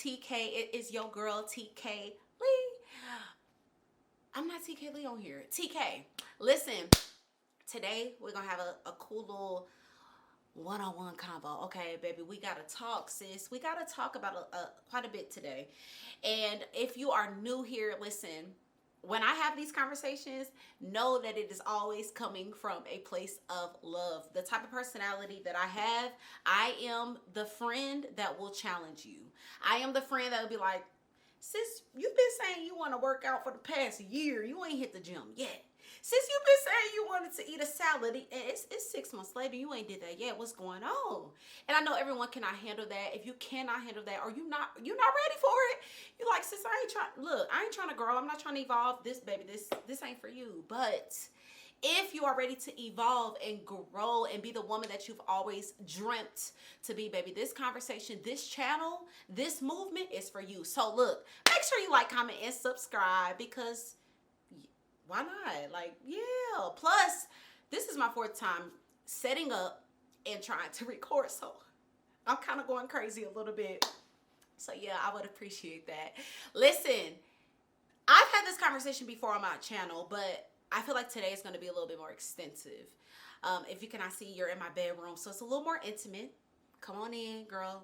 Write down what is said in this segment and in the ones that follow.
TK. It is your girl, TK Lee. I'm not TK Lee on here. TK. Listen, today we're going to have a cool little one-on-one combo. Okay, baby, we got to talk, sis. We got to talk about quite a bit today. And if you are new here, listen, when I have these conversations, know that it is always coming from a place of love. The type of personality that I have, I am the friend that will challenge you. I am the friend that will be like, sis, you've been saying you want to work out for the past year. You ain't hit the gym yet. Sis, you've been saying you wanted to eat a salad, and it's 6 months later, you ain't did that yet. What's going on? And I know everyone cannot handle that. If you cannot handle that, or you're not ready for it, you're like, sis, I ain't trying to grow. I'm not trying to evolve. This, baby, this ain't for you. But if you are ready to evolve and grow and be the woman that you've always dreamt to be, baby, this conversation, this channel, this movement is for you. So look, make sure you like, comment, and subscribe, because why not? Like, yeah. Plus, this is my 4th time setting up and trying to record, so I'm kind of going crazy a little bit. So yeah, I would appreciate that. Listen, I've had this conversation before on my channel, but I feel like today is going to be a little bit more extensive. If you cannot see, you're in my bedroom, so it's a little more intimate. Come on in, girl.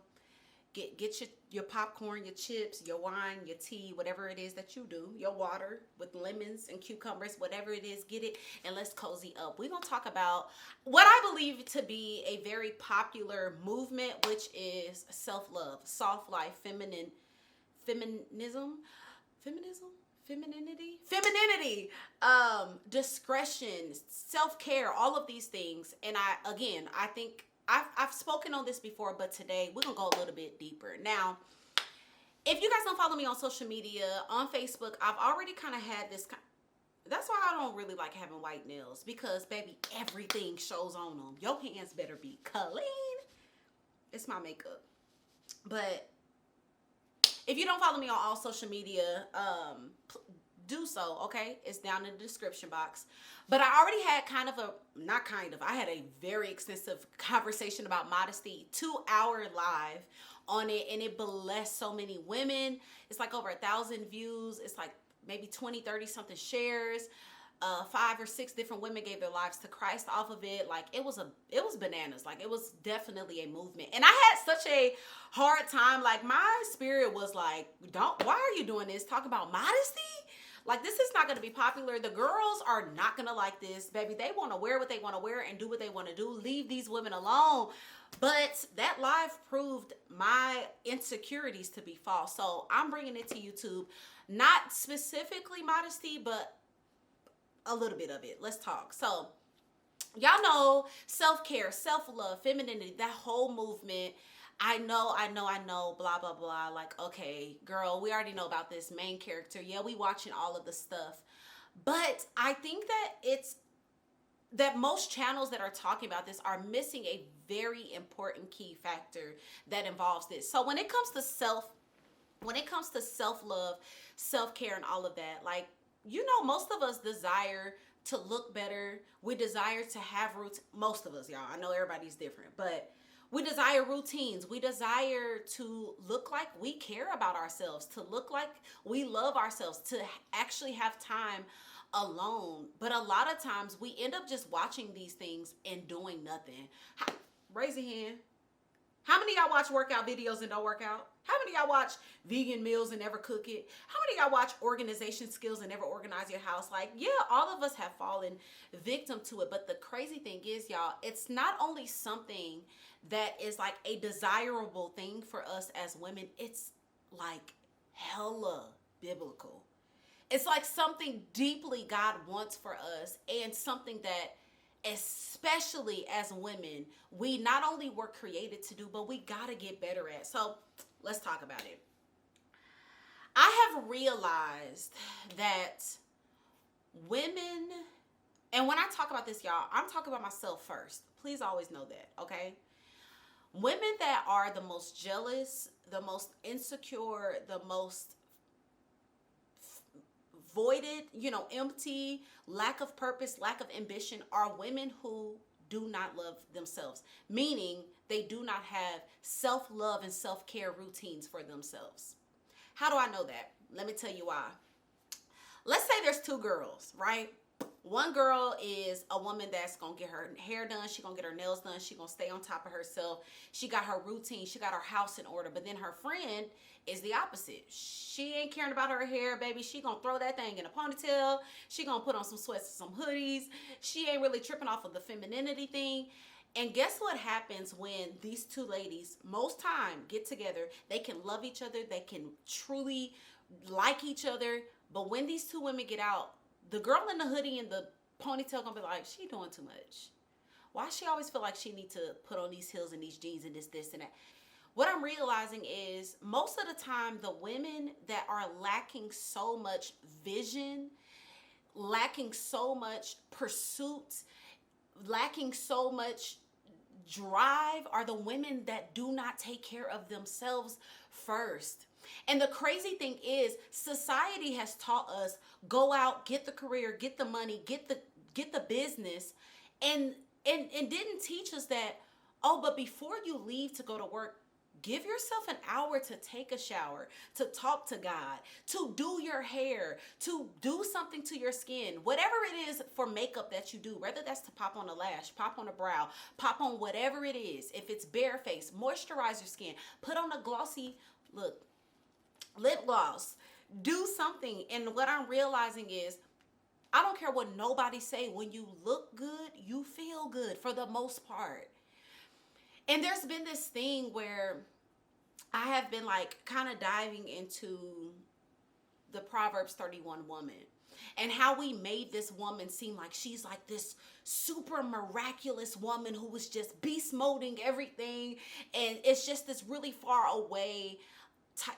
Get your popcorn, your chips, your wine, your tea, whatever it is that you do, your water with lemons and cucumbers, whatever it is, get it, and let's cozy up. We're going to talk about what I believe to be a very popular movement, which is self-love, soft life, femininity, discretion, self-care, all of these things. And I think I've spoken on this before, but today we're going to go a little bit deeper. Now, if you guys don't follow me on social media, on Facebook, I've already kind of had this. That's why I don't really like having white nails, because, baby, everything shows on them. Your hands better be clean. It's my makeup. But if you don't follow me on all social media, do so, okay? It's down in the description box. But I already had I had a very extensive conversation about modesty, 2-hour live on it, and it blessed so many women. It's like over 1,000 views. It's like maybe 20, 30 something shares. 5 or 6 different women gave their lives to Christ off of it. Like, it was bananas. Like, it was definitely a movement. And I had such a hard time. Like, my spirit was like, why are you doing this? Talk about modesty? Like, this is not going to be popular. The girls are not going to like this, baby. They want to wear what they want to wear and do what they want to do. Leave these women alone. But that live proved my insecurities to be false. So I'm bringing it to YouTube. Not specifically modesty, but a little bit of it. Let's talk. So y'all know self-care, self-love, femininity, that whole movement. I know, blah, blah, blah. Like, okay, girl, we already know about this main character. Yeah, we watching all of the stuff. But I think that most channels that are talking about this are missing a very important key factor that involves this. So when it comes to self-love, self-care, and all of that, like, you know, most of us desire to look better. We desire to have routine. Most of us, y'all. I know everybody's different, but we desire routines. We desire to look like we care about ourselves, to look like we love ourselves, to actually have time alone. But a lot of times we end up just watching these things and doing nothing. Raise your hand. How many of y'all watch workout videos and don't work out? How many of y'all watch vegan meals and never cook it? How many of y'all watch organization skills and never organize your house? Like, yeah, all of us have fallen victim to it. But the crazy thing is, y'all, it's not only something that is like a desirable thing for us as women. It's like hella biblical. It's like something deeply God wants for us, and something that, especially as women, we not only were created to do, but we gotta get better at. So let's talk about it. I have realized that women, and when I talk about this, y'all, I'm talking about myself first. Please always know that, okay? Women that are the most jealous, the most insecure, the most voided, empty, lack of purpose, lack of ambition, are women who do not love themselves. Meaning they do not have self-love and self-care routines for themselves. How do I know that? Let me tell you why. Let's say there's two girls, right? One girl is a woman that's gonna get her hair done, she gonna get her nails done, she gonna stay on top of herself, she got her routine, she got her house in order. But then her friend is the opposite. She ain't caring about her hair, baby. She gonna throw that thing in a ponytail, she gonna put on some sweats and some hoodies, she ain't really tripping off of the femininity thing. And guess what happens when these two ladies most time get together? They can love each other, they can truly like each other, but when these two women get out, the girl in the hoodie and the ponytail gonna be like, she doing too much. Why she always feel like she need to put on these heels and these jeans and this and that? What I'm realizing is most of the time, the women that are lacking so much vision, lacking so much pursuit, lacking so much drive are the women that do not take care of themselves first. And the crazy thing is, society has taught us, go out, get the career, get the money, get the business, and didn't teach us that, oh, but before you leave to go to work, give yourself an hour to take a shower, to talk to God, to do your hair, to do something to your skin, whatever it is for makeup that you do, whether that's to pop on a lash, pop on a brow, pop on whatever it is. If it's bare face, moisturize your skin, put on a glossy, look, lip gloss, do something. And what I'm realizing is, I don't care what nobody say, when you look good, you feel good for the most part. And there's been this thing where I have been like kind of diving into the Proverbs 31 woman and how we made this woman seem like she's like this super miraculous woman who was just beast moding everything. And it's just this really far away type.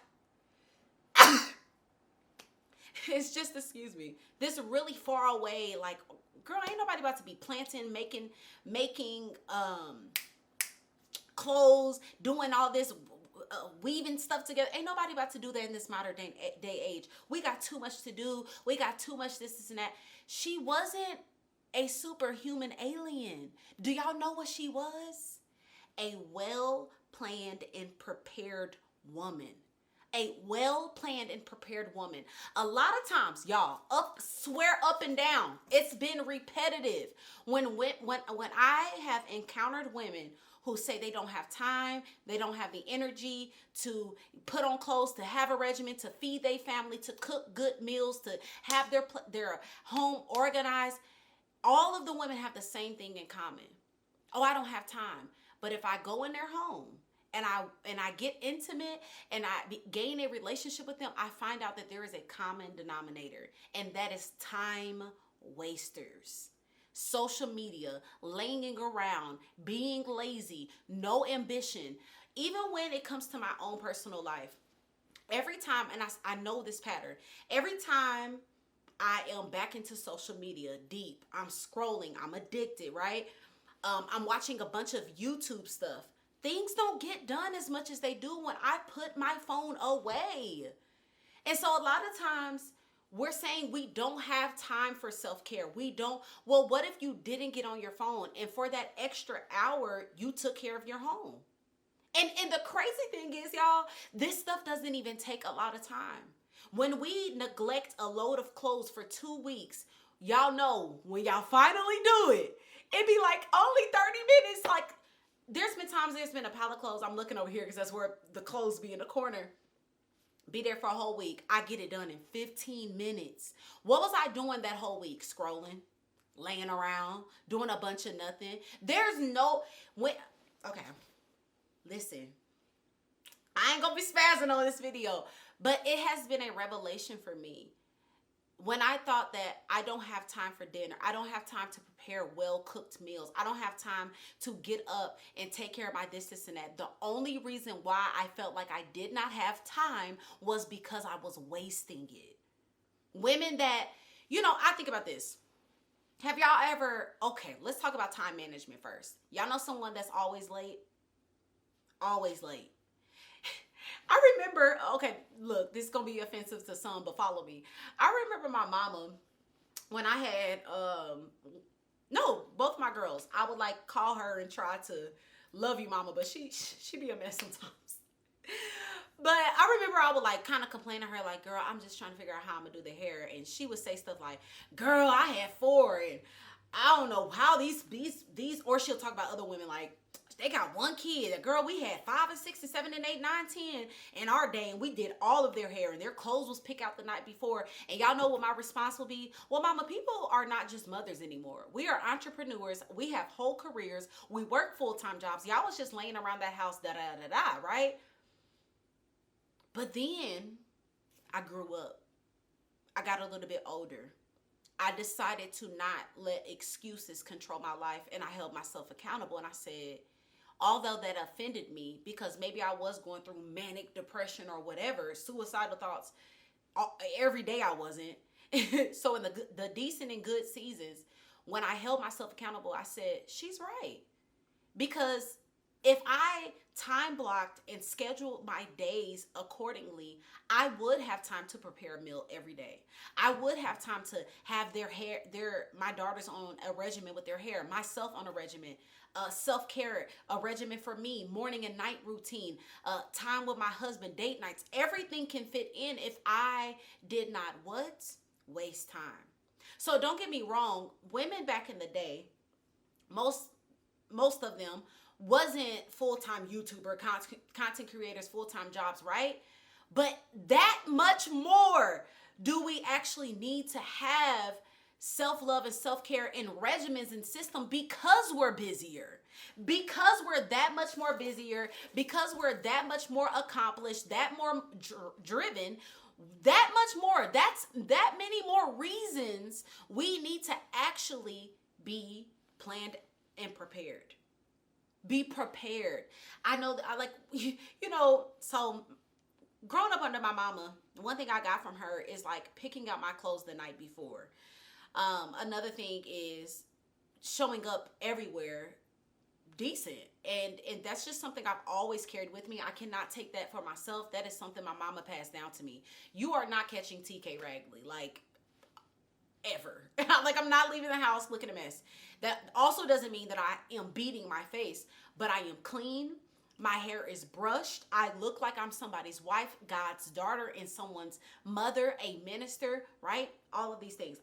It's just, excuse me, this really far away, like, girl, ain't nobody about to be planting, making clothes, doing all this weaving stuff together. Ain't nobody about to do that in this modern day age. We got too much to do. We got too much this and that. She wasn't a superhuman alien. Do y'all know what she was? A well-planned and prepared woman. A well-planned and prepared woman. A lot of times, y'all, swear up and down, it's been repetitive. When I have encountered women who say they don't have time, they don't have the energy to put on clothes, to have a regimen, to feed their family, to cook good meals, to have their home organized, all of the women have the same thing in common. Oh, I don't have time. But if I go in their home, and I get intimate and I gain a relationship with them, I find out that there is a common denominator, and that is time wasters. Social media, laying around, being lazy, no ambition. Even when it comes to my own personal life, every time, and I know this pattern, every time I am back into social media deep, I'm scrolling, I'm addicted, right? I'm watching a bunch of YouTube stuff. Things don't get done as much as they do when I put my phone away. And so a lot of times we're saying we don't have time for self-care. Well, what if you didn't get on your phone and for that extra hour, you took care of your home? And the crazy thing is, y'all, this stuff doesn't even take a lot of time. When we neglect a load of clothes for 2 weeks, y'all know when y'all finally do it, it'd be like only 30 minutes, like, there's been a pile of clothes. I'm looking over here because that's where the clothes be in the corner. Be there for a whole week. I get it done in 15 minutes. What was I doing that whole week? Scrolling, laying around, doing a bunch of nothing. Okay, listen. I ain't gonna be spazzing on this video, but it has been a revelation for me. When I thought that I don't have time for dinner, I don't have time to prepare well-cooked meals, I don't have time to get up and take care of my this, and that. The only reason why I felt like I did not have time was because I was wasting it. Women that, I think about this. Have y'all ever, okay, let's talk about time management first. Y'all know someone that's always late? Always late. I remember, okay, look, this is going to be offensive to some, but follow me. I remember my mama, when I had, both my girls, I would like call her and try to Love you, mama, but she be a mess sometimes. But I remember I would like kind of complain to her like, girl, I'm just trying to figure out how I'm gonna do the hair. And she would say stuff like, girl, I had 4 and I don't know how these, or she'll talk about other women like, they got 1 kid. Girl, we had 5 and 6 and 7 and 8, 9, 10 in our day, and we did all of their hair, and their clothes was picked out the night before. And y'all know what my response will be? Well, mama, people are not just mothers anymore. We are entrepreneurs. We have whole careers. We work full-time jobs. Y'all was just laying around that house, da-da-da-da, right? But then I grew up. I got a little bit older. I decided to not let excuses control my life, and I held myself accountable, and I said, although that offended me because maybe I was going through manic depression or whatever, suicidal thoughts every day I wasn't. So in the decent and good seasons, when I held myself accountable, I said, she's right. Because if I time blocked and scheduled my days accordingly, I would have time to prepare a meal every day. I would have time to have my daughters on a regimen with their hair, myself on a regimen, self-care, a regimen for me, morning and night routine, time with my husband, date nights. Everything can fit in if I did not what? Waste time. So don't get me wrong, women back in the day, most of them wasn't full-time YouTuber, content creators, full-time jobs, right? But that much more do we actually need to have self-love and self-care and regimens and system because we're busier, because we're that much more busier, because we're that much more accomplished, that more driven, that much more. That's that many more reasons we need to actually be planned and prepared. Be prepared. I know that I like, so growing up under my mama, one thing I got from her is like picking out my clothes the night before. Another thing is showing up everywhere decent. And that's just something I've always carried with me. I cannot take that for myself. That is something my mama passed down to me. You are not catching TK Ragley, like, ever. Like, I'm not leaving the house looking a mess. That also doesn't mean that I am beating my face, but I am clean. My hair is brushed. I look like I'm somebody's wife, God's daughter, and someone's mother, a minister, right? All of these things.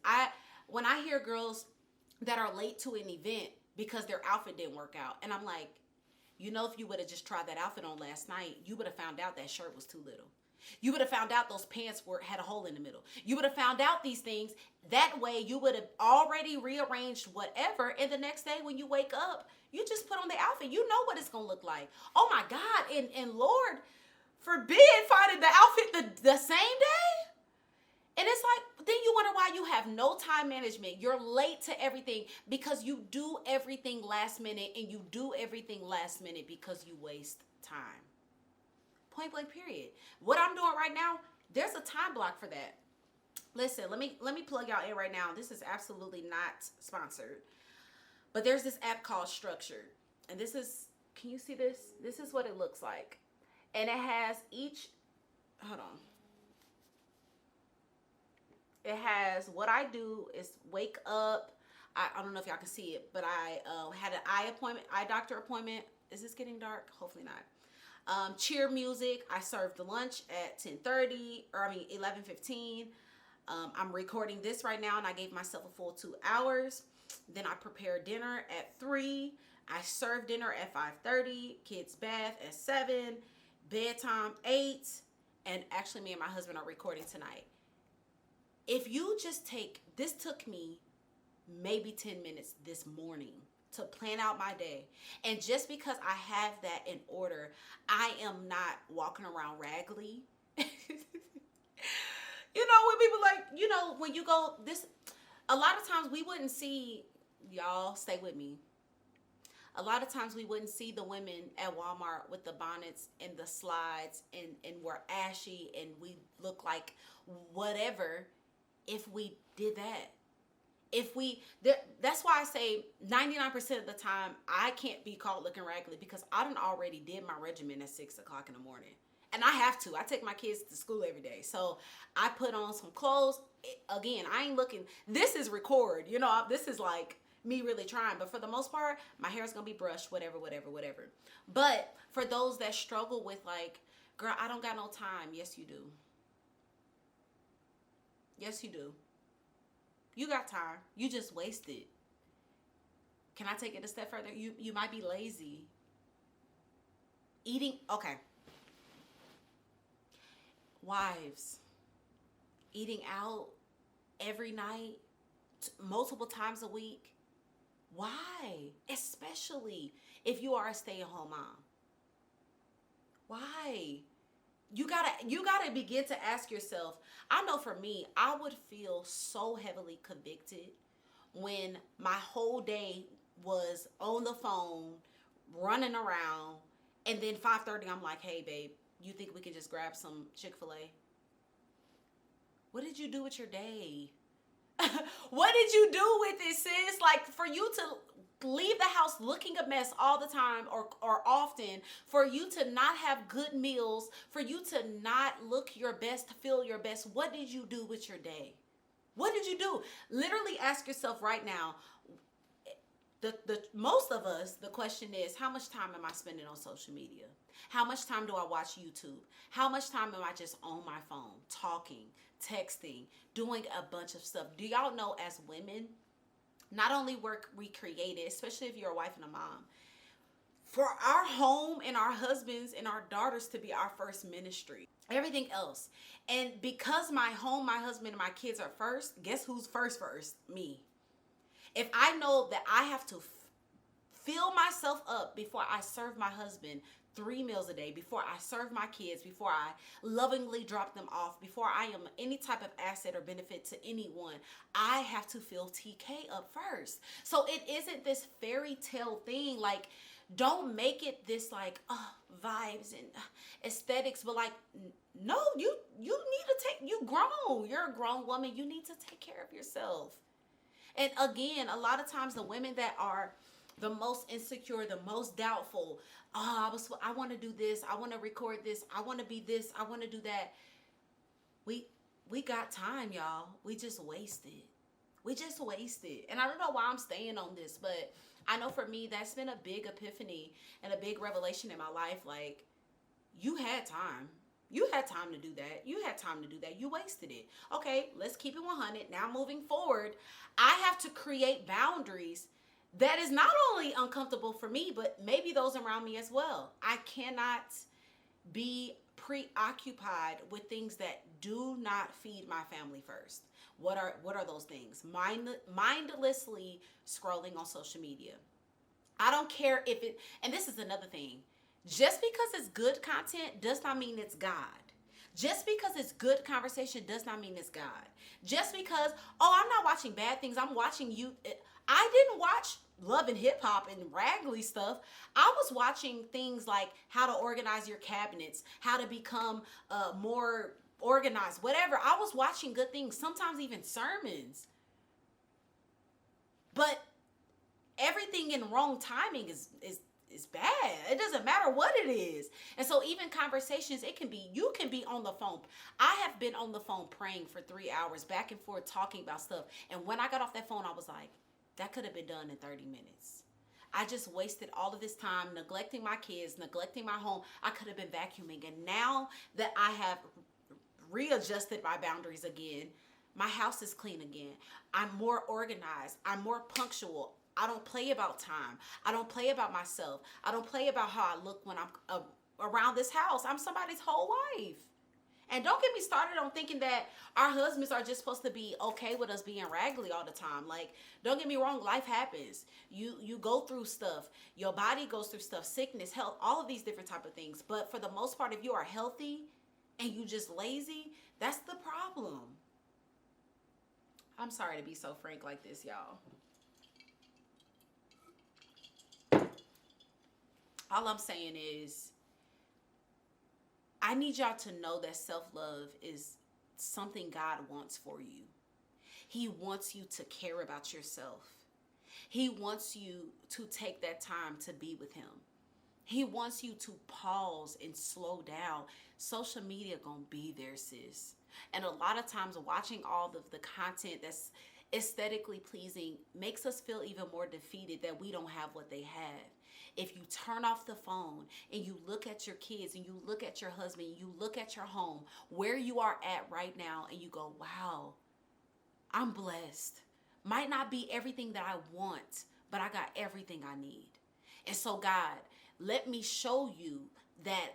When I hear girls that are late to an event because their outfit didn't work out, and I'm like, if you would have just tried that outfit on last night, you would have found out that shirt was too little. You would have found out those pants had a hole in the middle. You would have found out these things. That way you would have already rearranged whatever. And the next day when you wake up, you just put on the outfit. You know what it's going to look like. Oh my God. And Lord forbid finding the outfit the same day. And it's like, then you wonder why you have no time management. You're late to everything because you do everything last minute, and you do everything last minute because you waste time. Point blank period. What I'm doing right now, there's a time block for that. Listen, let me plug y'all in right now. This is absolutely not sponsored. But there's this app called Structured. And this is, can you see this? This is what it looks like. And it has hold on. It has what I do is wake up. I don't know if y'all can see it, but I had an eye doctor appointment. Is this getting dark? Hopefully not. Cheer music. I served lunch at 11:15. I'm recording this right now, and I gave myself a full 2 hours. Then I prepared dinner at 3. I served dinner at 5:30. Kids bath at 7. Bedtime 8. And actually, me and my husband are recording tonight. If you just this took me maybe 10 minutes this morning to plan out my day. And just because I have that in order, I am not walking around raggedy. When people like, when you go a lot of times we wouldn't see, y'all stay with me. A lot of times we wouldn't see the women at Walmart with the bonnets and the slides and we're ashy and we look like whatever if we did that. That's why I say 99% of the time I can't be caught looking raggedy because I done already did my regimen at 6 o'clock in the morning. And I have to. I take my kids to school every day. So I put on some clothes. Again, I ain't looking. This is record. This is like me really trying. But for the most part, my hair is gonna be brushed, whatever, whatever, whatever. But for those that struggle with like, girl, I don't got no time. Yes, you do. Yes, you do. You got time. You just wasted. Can I take it a step further? You might be lazy. Eating, okay. Wives, eating out every night, multiple times a week. Why? Especially if you are a stay-at-home mom. Why? You gotta begin to ask yourself. I know for me, I would feel so heavily convicted when my whole day was on the phone, running around, and then 5:30 I'm like, hey babe, you think we can just grab some Chick-fil-A? What did you do with your day? What did you do with it, sis? Like, for you to leave the house looking a mess all the time or often, for you to not have good meals, for you to not look your best, feel your best, what did you do with your day? What did you do? Literally ask yourself right now. The most of us, the question is, how much time am I spending on social media? How much time do I watch YouTube? How much time am I just on my phone, talking, texting, doing a bunch of stuff? Do y'all know, as women, not only were we created, especially if you're a wife and a mom, for our home and our husbands and our daughters to be our first ministry. Everything else. And because my home, my husband, and my kids are first, guess who's first? Me. If I know that I have to fill myself up before I serve my husband 3 meals a day, before I serve my kids, before I lovingly drop them off, before I am any type of asset or benefit to anyone, I have to fill TK up first. So it isn't this fairy tale thing. Like, don't make it this like vibes and aesthetics, but like, no, you need to you grown. You're a grown woman. You need to take care of yourself. And again, a lot of times the women that are the most insecure, the most doubtful, I want to do this, I want to record this, I want to be this, I want to do that. We got time, y'all. We just wasted. And I don't know why I'm staying on this, but I know for me, that's been a big epiphany and a big revelation in my life. Like, you had time. You had time to do that. You wasted it. Okay, let's keep it 100. Now moving forward, I have to create boundaries that is not only uncomfortable for me, but maybe those around me as well. I cannot be preoccupied with things that do not feed my family first. What are those things? Mindlessly scrolling on social media. I don't care if it, and this is another thing. Just because it's good content does not mean it's God. Just because it's good conversation does not mean it's God. Just because, I'm not watching bad things, I'm watching you. I didn't watch Love and Hip Hop and Raggly stuff. I was watching things like how to organize your cabinets, how to become more organized, whatever. I was watching good things, sometimes even sermons. But everything in wrong timing is bad. It doesn't matter what it is. And so even conversations, you can be on the phone. I have been on the phone praying for 3 hours, back and forth, talking about stuff. And when I got off that phone, I was like, that could have been done in 30 minutes. I just wasted all of this time neglecting my kids, neglecting my home. I could have been vacuuming. And now that I have readjusted my boundaries again, my house is clean again. I'm more organized. I'm more punctual. I don't play about time. I don't play about myself. I don't play about how I look when I'm around this house. I'm somebody's whole wife. And don't get me started on thinking that our husbands are just supposed to be okay with us being raggedy all the time. Like, don't get me wrong, life happens. You go through stuff. Your body goes through stuff, sickness, health, all of these different type of things. But for the most part, if you are healthy and you just lazy, that's the problem. I'm sorry to be so frank like this, y'all. All I'm saying is, I need y'all to know that self-love is something God wants for you. He wants you to care about yourself. He wants you to take that time to be with him. He wants you to pause and slow down. Social media gonna be there, sis. And a lot of times watching all of the content aesthetically pleasing makes us feel even more defeated that we don't have what they have. If you turn off the phone and you look at your kids and you look at your husband, you look at your home, where you are at right now, and you go, wow, I'm blessed. Might not be everything that I want, but I got everything I need. And so, God, let me show you that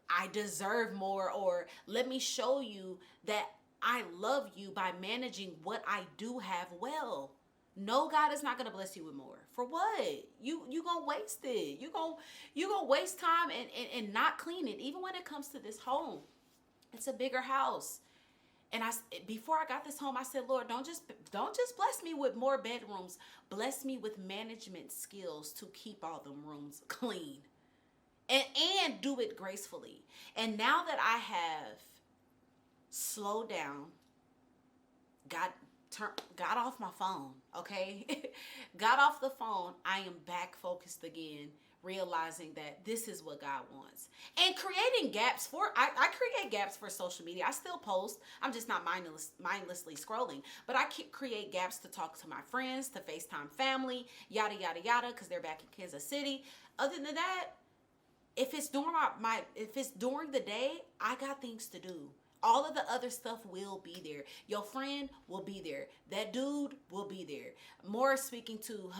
I deserve more, or let me show you that I love you by managing what I do have well. No, God is not gonna bless you with more. For what? You gonna waste it. You gonna waste time and not clean it. Even when it comes to this home, it's a bigger house. And before I got this home, I said, Lord, don't just bless me with more bedrooms. Bless me with management skills to keep all them rooms clean. And do it gracefully. And now that I have slowed down, got off my phone, okay? Got off the phone, I am back focused again, realizing that this is what God wants. And creating gaps I create gaps for social media. I still post. I'm just not mindlessly scrolling. But I create gaps to talk to my friends, to FaceTime family, yada, yada, yada, because they're back in Kansas City. Other than that, if it's during the day, I got things to do. All of the other stuff will be there. Your friend will be there. That dude will be there. More speaking to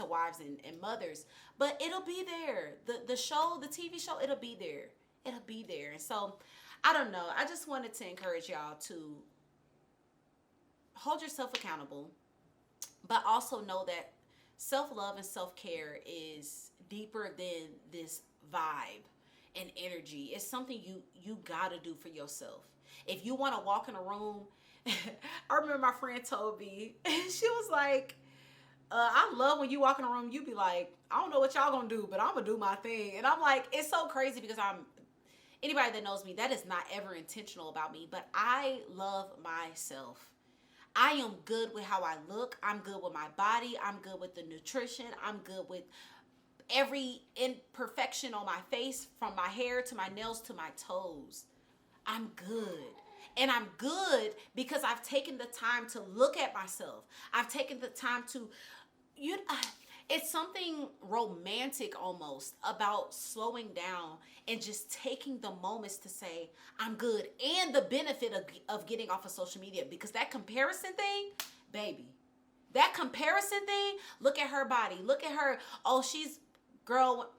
wives and mothers, but it'll be there. The show, the TV show, it'll be there. It'll be there. And so, I don't know. I just wanted to encourage y'all to hold yourself accountable, but also know that self-love and self-care is deeper than this vibe and energy. It's something you gotta do for yourself. If you want to walk in a room, I remember my friend told me, she was like, I love when you walk in a room, you be like, I don't know what y'all gonna do, but I'm gonna do my thing. And I'm like, it's so crazy because anybody that knows me, that is not ever intentional about me, but I love myself. I am good with how I look. I'm good with my body. I'm good with the nutrition. I'm good with every imperfection on my face, from my hair to my nails to my toes. I'm good. And I'm good because I've taken the time to look at myself. I've taken the time to, it's something romantic almost about slowing down and just taking the moments to say, I'm good. And the benefit of getting off of social media, because that comparison thing, baby, that comparison thing, look at her body. Look at her. Oh, girl,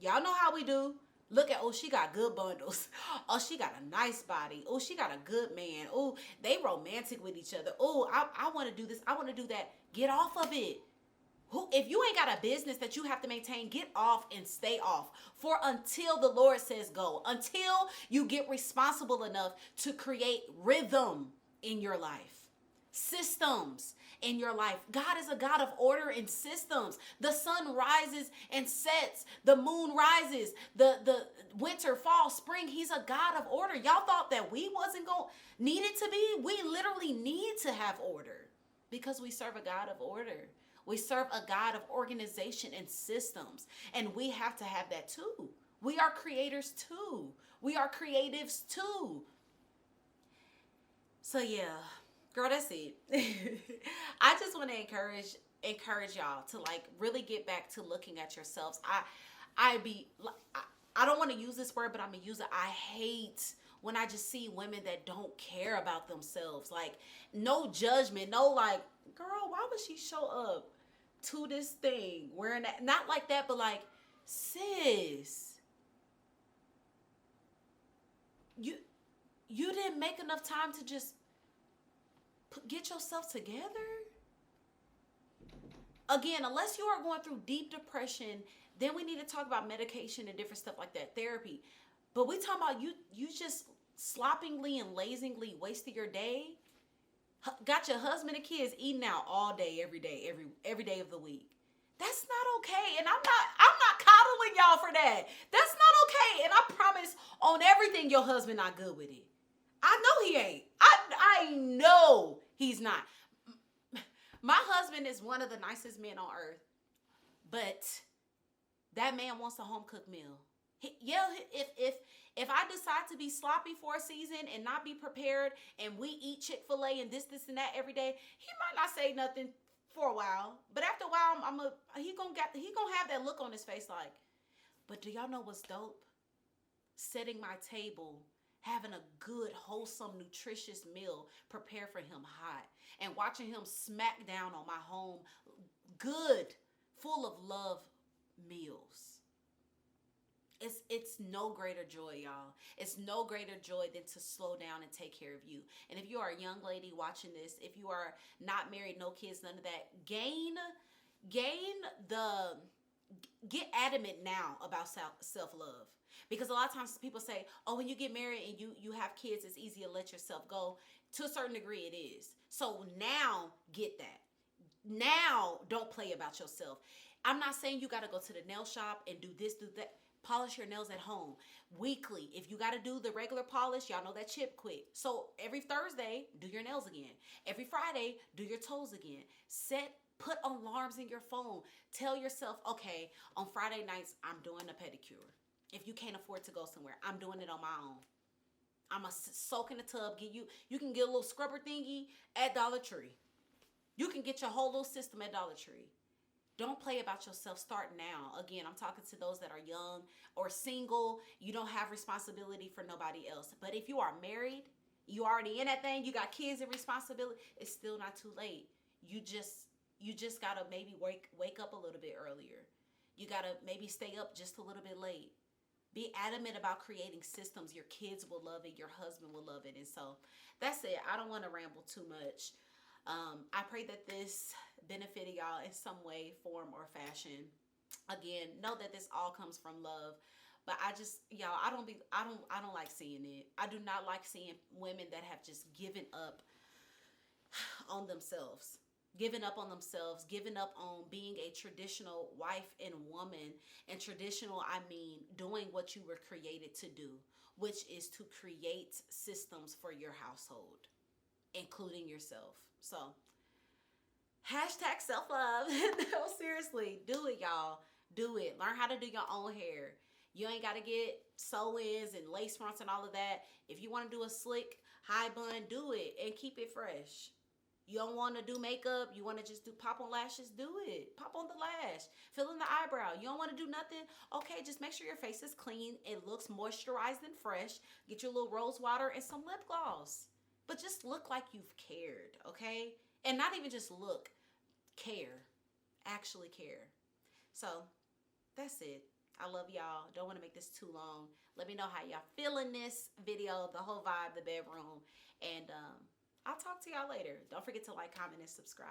y'all know how we do. Look at, oh, she got good bundles. Oh, she got a nice body. Oh, she got a good man. Oh, they romantic with each other. Oh, I want to do this. I want to do that. Get off of it. If you ain't got a business that you have to maintain, get off and stay off for until the Lord says go. Until you get responsible enough to create rhythm in your life. Systems in your life. God is a God of order and systems. The sun rises and sets. The moon rises. The winter, fall, spring. He's a God of order. Y'all thought that we wasn't needed to be? We literally need to have order because we serve a God of order. We serve a God of organization and systems. And we have to have that too. We are creators too. We are creatives too. So yeah. Girl, that's it. I just want to encourage y'all to really get back to looking at yourselves. I don't want to use this word, but I'm gonna use it. I hate when I just see women that don't care about themselves. Like, no judgment, no girl, why would she show up to this thing wearing that? Not like that, but sis, you didn't make enough time to just get yourself together. Again, unless you are going through deep depression, then we need to talk about medication and different stuff like that, therapy. But we talking about you just sloppily and lazily wasted your day. Got your husband and kids eating out all day, every day of the week. That's not okay. And I'm not coddling y'all for that. That's not okay. And I promise on everything your husband not good with it. I know he ain't. I know he's not. My husband is one of the nicest men on earth, but that man wants a home cooked meal. Yeah, if I decide to be sloppy for a season and not be prepared, and we eat Chick-fil-A and this and that every day, he might not say nothing for a while. But after a while, he gonna have that look on his face like. But do y'all know what's dope? Setting my table, having a good, wholesome, nutritious meal prepared for him hot, and watching him smack down on my home good, full of love meals. It's no greater joy, y'all. It's no greater joy than to slow down and take care of you. And if you are a young lady watching this, if you are not married, no kids, none of that, get adamant now about self-love. Because a lot of times people say, oh, when you get married and you have kids, it's easy to let yourself go. To a certain degree, it is. So now get that. Now don't play about yourself. I'm not saying you got to go to the nail shop and do this, do that. Polish your nails at home weekly. If you got to do the regular polish, y'all know that chip quit. So every Thursday, do your nails again. Every Friday, do your toes again. Put alarms in your phone. Tell yourself, okay, on Friday nights, I'm doing a pedicure. If you can't afford to go somewhere, I'm doing it on my own. I'm going to soak in the tub. You can get a little scrubber thingy at Dollar Tree. You can get your whole little system at Dollar Tree. Don't play about yourself. Start now. Again, I'm talking to those that are young or single. You don't have responsibility for nobody else. But if you are married, you already in that thing, you got kids and responsibility, it's still not too late. You just gotta maybe wake up a little bit earlier. You gotta maybe stay up just a little bit late. Be adamant about creating systems. Your kids will love it. Your husband will love it. And so that's it. I don't want to ramble too much. I pray that this benefited y'all in some way, form, or fashion. Again, know that this all comes from love. But I don't like seeing it. I do not like seeing women that have just given up on themselves. Giving up on themselves, giving up on being a traditional wife and woman. And traditional, I mean doing what you were created to do, which is to create systems for your household, including yourself. So, hashtag self-love. No, seriously, do it, y'all. Do it. Learn how to do your own hair. You ain't got to get sew-ins and lace fronts and all of that. If you want to do a slick high bun, do it and keep it fresh. You don't want to do makeup. You want to just do pop on lashes. Do it. Pop on the lash. Fill in the eyebrow. You don't want to do nothing. Okay, just make sure your face is clean. It looks moisturized and fresh. Get your little rose water and some lip gloss. But just look like you've cared, okay? And not even just look. Care. Actually care. So, that's it. I love y'all. Don't want to make this too long. Let me know how y'all feeling this video, the whole vibe, the bedroom. And I'll talk to y'all later. Don't forget to like, comment, and subscribe.